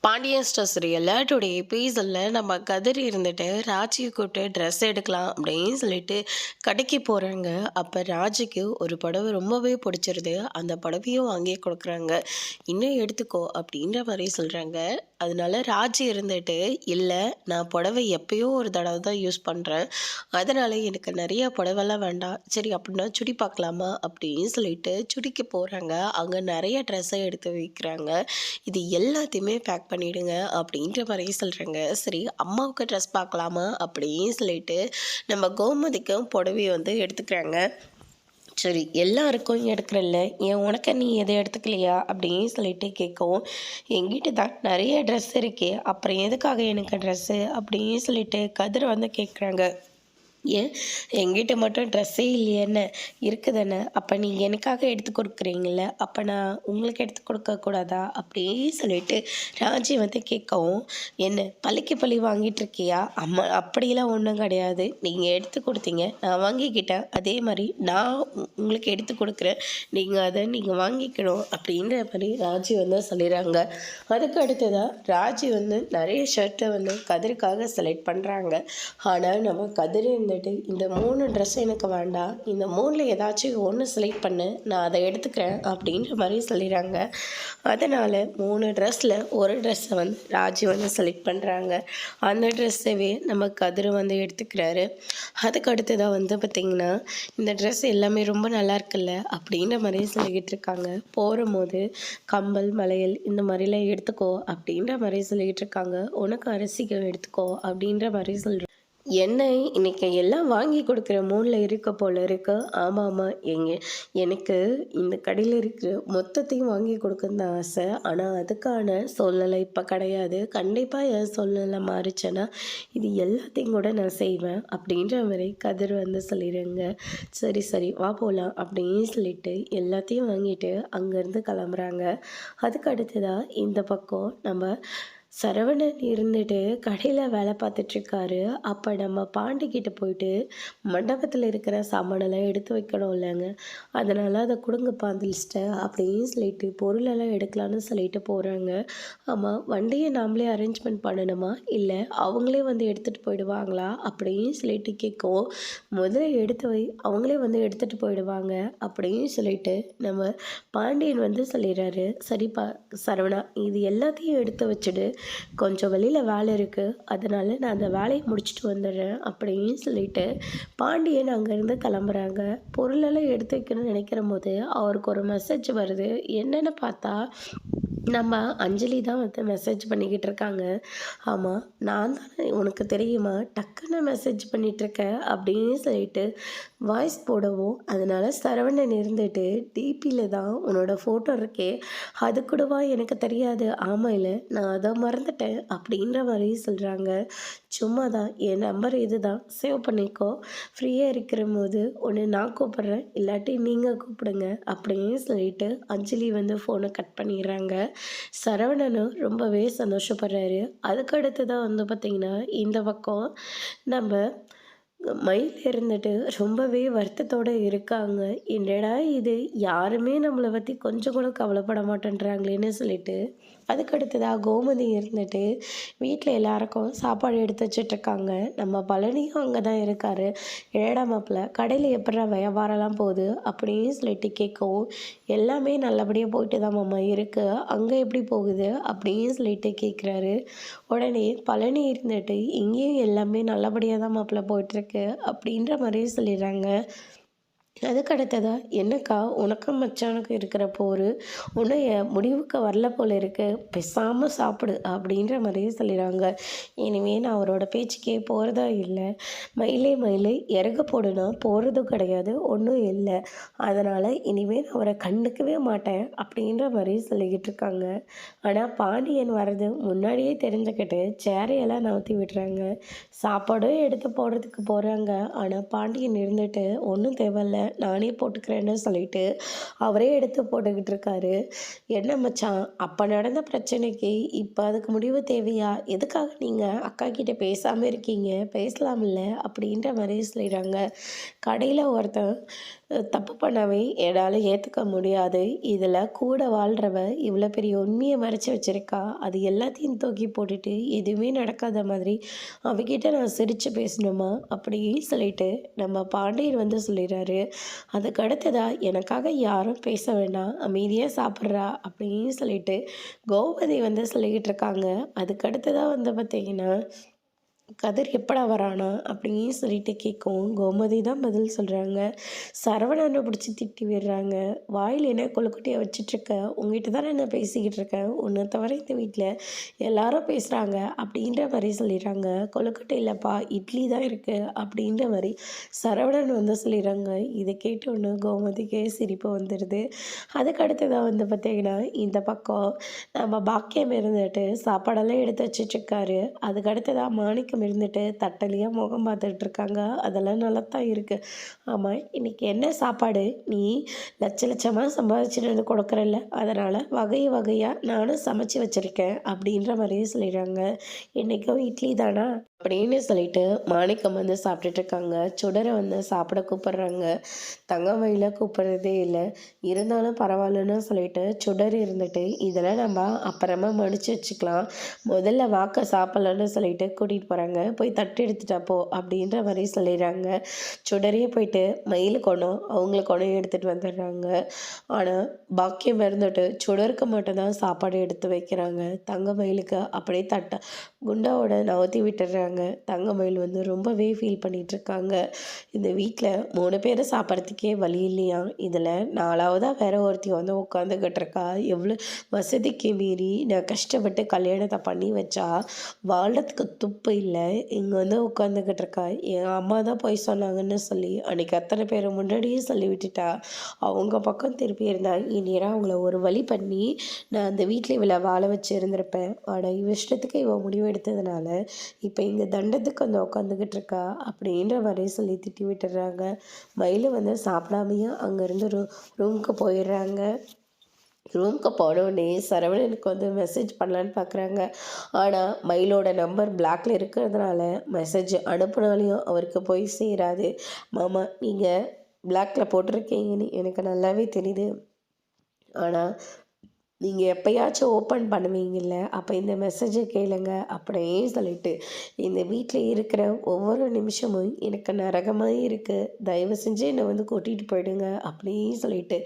Pandian store சீரியலில் today எபிசோடில் நம்ம கதிர் இருந்துட்டு ராஜியை கூப்பிட்டு ட்ரெஸ் எடுக்கலாம் அப்படின்னு சொல்லிட்டு கடைக்கு போகிறாங்க. அப்போ ராஜிக்கு ஒரு புடவை ரொம்பவே பிடிச்சிருது. அந்த புடவையும் வாங்கி கொடுக்குறாங்க. இன்னும் எடுத்துக்கோ அப்படின்ற மாதிரி சொல்கிறாங்க. அதனால ராஜி இருந்துட்டு, இல்லை நான் புடவை எப்பயோ ஒரு தடவை தான் யூஸ் பண்ணுறேன், அதனால் எனக்கு நிறையா புடவைலாம் வேண்டாம், சரி அப்படின்னா சுடி பார்க்கலாமா அப்படின்னு சொல்லிட்டு சுடிக்கு போகிறாங்க. அங்கே நிறைய ட்ரெஸ்ஸை எடுத்து வைக்கிறாங்க. இது எல்லாத்தையுமே பேக் பண்ணிவிடுங்க அப்படின்ற மாதிரி சொல்கிறாங்க. சரி அம்மாவுக்கு ட்ரெஸ் பார்க்கலாமா அப்படின்னு சொல்லிட்டு நம்ம கோமதிக்கும் புடவை வந்து எடுத்துக்கிறாங்க. சரி எல்லாருக்கும் எடுக்கிறல்ல, ஏன் உனக்கு நீ எதை எடுத்துக்கலையா அப்படின்னு சொல்லிட்டு கேட்கவும், எங்கிட்ட தான் நிறைய ட்ரெஸ் இருக்கே, அப்புறம் எதுக்காக எனக்கு ட்ரெஸ்ஸு அப்படின்னு சொல்லிட்டு கதிர் வந்து கேட்குறாங்க. ஏன் எங்கிட்ட மட்டும் ட்ரெஸ்ஸே இல்லையேன்னு இருக்குதானே, அப்போ நீங்கள் எனக்காக எடுத்து கொடுக்குறீங்கள, அப்போ நான் உங்களுக்கு எடுத்து கொடுக்கக்கூடாதா அப்படின்னு சொல்லிட்டு ராஜி வந்து கேட்கவும், என்ன பள்ளிக்கு பள்ளி வாங்கிட்டு இருக்கியா, அம்மா அப்படிலாம் ஒன்றும் கிடையாது, நீங்கள் எடுத்து கொடுத்தீங்க நான் வாங்கிக்கிட்டேன், அதே மாதிரி நான் உங்களுக்கு எடுத்து கொடுக்குறேன், நீங்கள் அதை நீங்கள் வாங்கிக்கணும் அப்படின்ற மாதிரி ராஜி வந்து சொல்லிடுறாங்க. அதுக்கு அடுத்ததாக ராஜி வந்து நிறைய ஷர்ட்டை வந்து கதிருக்காக செலக்ட் பண்ணுறாங்க. ஆனால் நம்ம கதிர் இந்த 3 ட்ரெஸ் எனக்கு வேண்டாம், இந்த 3ல் ஏதாச்சும் ஒன்று செலக்ட் பண்ணு, நான் அதை எடுத்துக்கிறேன் அப்படின்ற மாதிரி சொல்லிடுறாங்க. அதனால் 3 ட்ரெஸ்ஸில் ஒரு ட்ரெஸ்ஸை வந்து ராஜி வந்து செலக்ட் பண்ணுறாங்க. அந்த ட்ரெஸ்ஸவே நம்ம கதிர் வந்து எடுத்துக்கிறாரு. அதுக்கு அடுத்ததாக வந்து பார்த்திங்கன்னா, இந்த ட்ரெஸ் எல்லாமே ரொம்ப நல்லா இருக்குல்ல அப்படின்ற மாதிரி சொல்லிக்கிட்டு இருக்காங்க. போகும்போது கம்பல் மலையல் இந்த மாதிரிலாம் எடுத்துக்கோ அப்படின்ற மாதிரி சொல்லிக்கிட்டு இருக்காங்க. உனக்கு அரிசிகள் எடுத்துக்கோ அப்படின்ற மாதிரி சொல்கிறேன். என்ன இன்னைக்கு எல்லாம் வாங்கி கொடுக்குற மூடில் இருக்க போல இருக்கு. ஆமாம் எனக்கு இந்த கடையில் இருக்கிற மொத்தத்தையும் வாங்கி கொடுக்குன்னு தான் ஆசை, ஆனால் அதுக்கான சூழ்நிலை இப்போ கிடையாது. கண்டிப்பாக என் சூழ்நிலை மாறிச்சேன்னா இது எல்லாத்தையும் கூட நான் செய்வேன் அப்படின்ற மாதிரி கதிர் வந்து சொல்லிடுங்க. சரி சரி வா போகலாம் அப்படின்னு சொல்லிட்டு எல்லாத்தையும் வாங்கிட்டு அங்கேருந்து கிளம்புறாங்க. அதுக்கு அடுத்ததாக இந்த பக்கம் நம்ம சரவணன் இருந்துட்டு கடையில் வேலை பார்த்துட்ருக்காரு. அப்போ நம்ம பாண்டிக்கிட்ட போயிட்டு மண்டபத்தில் இருக்கிற சாமானெல்லாம் எடுத்து வைக்கணும் இல்லைங்க, அதனால் அதை கொடுங்கப்பா அந்த லிஸ்ட்டை அப்படின்னு சொல்லிட்டு பொருளெல்லாம் எடுக்கலான்னு சொல்லிட்டு போகிறாங்க. ஆமாம், வண்டியை நாமளே அரேஞ்ச்மெண்ட் பண்ணணுமா, இல்லை அவங்களே வந்து எடுத்துகிட்டு போயிடுவாங்களா அப்படின்னு சொல்லிட்டு கேட்கும். முதல்ல எடுத்து வை, அவங்களே வந்து எடுத்துகிட்டு போயிடுவாங்க அப்படின்னு சொல்லிட்டு நம்ம பாண்டியன் வந்து சொல்லிடுறாரு. சரிப்பா சரவணா, இது எல்லாத்தையும் எடுத்து வச்சுடு, கொஞ்சம் வெளியில் வேலை இருக்குது, அதனால் நான் அந்த வேலையை முடிச்சுட்டு வந்துடுறேன் அப்படின்னு சொல்லிட்டு பாண்டியன் அங்கேருந்து கிளம்புறாங்க. பொருளெல்லாம் எடுத்து வைக்கணும்னு நினைக்கிற போது அவருக்கு ஒரு மெசேஜ் வருது. என்னென்னு பார்த்தா நம்ம அஞ்சலி தான் வந்து மெசேஜ் பண்ணிக்கிட்டு இருக்காங்க. ஆமாம், நான் தானே உனக்கு தெரியுமா, டக்குன்னு மெசேஜ் பண்ணிகிட்ருக்க அப்படின்னு சொல்லிட்டு வாய்ஸ் போடவும், அதனால் சரவணன் இருந்துட்டு டிபியில் தான் உன்னோட ஃபோட்டோ இருக்கே, அது கூடவா எனக்கு தெரியாது, ஆமாம் இல்லை நான் அதை மறந்துட்டேன் அப்படின்ற மாதிரி சொல்கிறாங்க. சும்மா தான், என் நம்பர் இது தான், சேவ் பண்ணிக்கோ, ஃப்ரீயாக இருக்கிற போது ஒன்று நான் கூப்பிட்றேன், இல்லாட்டி நீங்கள் கூப்பிடுங்க அப்படின்னு சொல்லிட்டு அஞ்சலி வந்து ஃபோனை கட் பண்ணிடுறாங்க. சரவணனும் ரொம்பவே சந்தோஷப்படுறாரு. அதுக்கு அடுத்து தான் வந்து பார்த்திங்கன்னா, இந்த பக்கம் நம்ம மயில் இருந்துட்டு ரொம்பவே வருத்தத்தோடு இருக்காங்க. என்னடா இது, யாருமே நம்மளை பற்றி கொஞ்சம் கூட கவலைப்பட மாட்டேன்றாங்களேன்னு சொல்லிட்டு. அதுக்கடுத்ததாக கோமதி இருந்துட்டு வீட்டில் எல்லாருக்கும் சாப்பாடு எடுத்து வச்சிட்ருக்காங்க. நம்ம பழனியும் அங்கே தான் இருக்கார். ஏடா மாப்பிள்ள, கடையில் எப்படா வியாபாரம்லாம் போகுது அப்படின்னு சொல்லிட்டு கேட்கவும், எல்லாமே நல்லபடியாக போயிட்டு தான் மாமா இருக்குது, அங்கே எப்படி போகுது அப்படின்னு சொல்லிட்டு கேட்குறாரு. உடனே பழனி இருந்துட்டு இங்கேயும் எல்லாமே நல்லபடியாக தான் மாப்பிள்ள போயிட்டுருக்கு அப்படின்ற மாதிரி சொல்லிடுறாங்க. அதுக்கு அடுத்ததா, என்னக்கா உனக்கும் மச்சானுக்கு இருக்கிற போர் ஒன்றும் முடிவுக்கு வரல போல இருக்கு, பேசாமல் சாப்பிடு அப்படின்ற மாதிரியே சொல்லிடுறாங்க. இனிமே நான் அவரோட பேச்சுக்கே போகிறதா இல்லை. மயிலே இறக போடுனா போகிறதும் கிடையாது, ஒன்றும் இல்லை, அதனால் இனிமேல் நான் அவரை கண்டுக்கவே மாட்டேன் அப்படின்ற மாதிரி சொல்லிக்கிட்டு இருக்காங்க. ஆனால் பாண்டியன் வர்றது முன்னாடியே தெரிஞ்சுக்கிட்டு சேரையெல்லாம் நவுத்தி விடுறாங்க. சாப்பாடும் எடுத்து போடுறதுக்கு போகிறாங்க. ஆனால் பாண்டியன் இருந்துட்டு ஒன்றும் தேவையில்ல, நானே போட்டுக்கிறேன்னு சொல்லிட்டு அவரே எடுத்து போட்டுக்கிட்டு இருக்காரு. என்ன மச்சான், அப்போ நடந்த பிரச்சனைக்கு இப்போ அதுக்கு முடிவு தேவையா, எதுக்காக நீங்கள் அக்கா கிட்டே பேசாமல் இருக்கீங்க, பேசலாமில்ல அப்படின்ற மாதிரி சொல்லிடுறாங்க. கடையில் ஒருத்தன் தப்பு பண்ணவே என்னால் ஏற்றுக்க முடியாது. இதில் கூட வாழ்கிறவ இவ்வளோ பெரிய உண்மையை மறைச்சி வச்சிருக்கா. அது எல்லாத்தையும் தூக்கி போட்டுட்டு எதுவுமே நடக்காத மாதிரி அவகிட்ட நான் சிரித்து பேசணுமா அப்படின்னு சொல்லிட்டு நம்ம பாண்டியன் வந்து சொல்லிடுறாரு. அதுக்கு அடுத்ததா எனக்காக யாரும் பேச வேண்டாம், அமைதியாக சாப்பிட்றா அப்படின்னு சொல்லிட்டு கோமதி வந்து சொல்லிக்கிட்டு இருக்காங்க. அதுக்கு அடுத்ததாக வந்து பார்த்தீங்கன்னா கதிர் எப்படா வரானா அப்படின்னு சொல்லிட்டு கேட்கும். கோமதி தான் பதில் சொல்கிறாங்க. சரவணனை பிடிச்சி திட்டி விடுறாங்க. வாயில் என்ன கொழுக்கட்டையை வச்சிட்ருக்க, உங்ககிட்ட தானே நான் பேசிக்கிட்டு இருக்கேன், உன்னை தவிர இந்த வீட்டில் எல்லாரும் பேசுகிறாங்க அப்படின்ற மாதிரி சொல்லிடுறாங்க. கொழுக்கட்டை இல்லைப்பா, இட்லி தான் இருக்குது அப்படின்ற மாதிரி சரவணன் வந்து சொல்லிடுறாங்க. இதை கேட்டு ஒன்று கோமதிக்கே சிரிப்பு வந்துடுது. அதுக்கு அடுத்ததாக வந்து பார்த்திங்கன்னா இந்த பக்கம் நம்ம பாக்கியம் இருந்துட்டு சாப்பாடெல்லாம் எடுத்து வச்சிட்ருக்காரு. அதுக்கு அடுத்ததாக மாணிக்கம் இருந்துட்டு தட்டலையாக முகம் பார்த்துட்டு இருக்காங்க. அதெல்லாம் நல்லா தான் இருக்குது. ஆமாம், இன்றைக்கி என்ன சாப்பாடு, நீ லட்ச லட்சமாக சம்பாதிச்சுட்டு வந்து கொடுக்குறல்ல, அதனால் வகை வகையாக நானும் சமைச்சு வச்சுருக்கேன் அப்படின்ற மாதிரியே சொல்லிடுறாங்க. இன்றைக்கும் இட்லி தானா அப்படின்னு சொல்லிட்டு மாணிக்கம் வந்து சாப்பிட்டுட்ருக்காங்க. சுடரை வந்து சாப்பிட கூப்பிட்றாங்க. தங்கமயில கூப்பிட்றதே இல்லை. இருந்தாலும் பரவாயில்லன்னு சொல்லிட்டு சுடர் இருந்துட்டு இதெல்லாம் நம்ம அப்புறமா மடித்து வச்சுக்கலாம், முதல்ல வாக்க சாப்பிட்லான்னு சொல்லிட்டு கூட்டிகிட்டு போகிறாங்க. போய் தட்டு எடுத்துட்டா போ அப்படின்ற மாதிரி சொல்லிடுறாங்க. சுடரையே போயிட்டு மயில் கொணும் அவங்களுக்கு கொணும் எடுத்துகிட்டு வந்துடுறாங்க. ஆனால் பாக்கியம் இருந்துட்டு சுடருக்கு மட்டும்தான் சாப்பாடு எடுத்து வைக்கிறாங்க. தங்கமயிலுக்கு அப்படியே தட்டை குண்டாவோட நவுத்தி விட்டுடுறாங்க. தங்கமயில் வந்து ரொம்பவே ஃபீல் பண்ணிகிட்ருக்காங்க. இந்த வீட்டில் 3 பேரை சாப்பிட்றதுக்கே வழி இல்லையா, இதில் 4வதாக வேற ஒருத்தி வந்து உட்காந்துக்கிட்டு இருக்கா. எவ்வளோ வசதிக்கு மீறி நான் கஷ்டப்பட்டு கல்யாணத்தை பண்ணி வச்சா வாழ்கிறதுக்கு துப்பு இல்லை, இங்கே வந்து உட்காந்துக்கிட்டு இருக்கா. என் அம்மா தான் போய் சொன்னாங்கன்னு சொல்லி அன்றைக்கி அத்தனை பேர் முன்னாடியே சொல்லி விட்டுட்டா. அவங்க பக்கம் திருப்பி இருந்தால் இந்நேரம் அவங்கள ஒரு வழி பண்ணி நான் அந்த வீட்டில் இவளை வாழ வச்சு இருந்திருப்பேன். ஆனால் இவ இஷ்டத்துக்கு இவன் முடிவு எடுத்ததுனால இப்போ இங்கே தண்டத்துக்கு வந்து உட்காந்துக்கிட்டு இருக்கா அப்படின்ற மாதிரி சொல்லி திட்டி விட்டுறாங்க. மயில் வந்து சாப்பிடாமையே அங்கேருந்து ரூமுக்கு போயிடுறாங்க. ரூமுக்கு போனோடனே சரவணனுக்கு வந்து மெசேஜ் பண்ணலான்னு பார்க்குறாங்க. ஆனால் மயிலோட நம்பர் பிளாக்ல இருக்கிறதுனால மெசேஜ் அனுப்புனாலையும் அவருக்கு போய் சேராது. மாமா, நீங்கள் பிளாக்ல போட்டிருக்கீங்கன்னு எனக்கு நல்லாவே தெரியுது, ஆனால் நீங்கள் எப்போயாச்சும் ஓப்பன் பண்ணுவீங்கள்ல, அப்போ இந்த மெசேஜை கேளுங்க அப்படியே சொல்லிட்டு இந்த வீட்டில் இருக்கிற ஒவ்வொரு நிமிஷமும் எனக்கு நரகமாக இருக்குது, தயவு செஞ்சு என்னை வந்து கூட்டிகிட்டு போயிடுங்க அப்படின்னு சொல்லிட்டு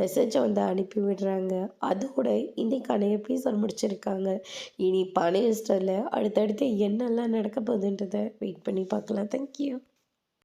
மெசேஜை வந்து அனுப்பி விடுறாங்க. அதோட இன்றைக்கான எபிசோட் முடிச்சிருக்காங்க. இனி பனை இஸ்டரில் அடுத்தடுத்து என்னெல்லாம் நடக்க போகுதுன்றதை வெயிட் பண்ணி பார்க்கலாம். தேங்க்யூ.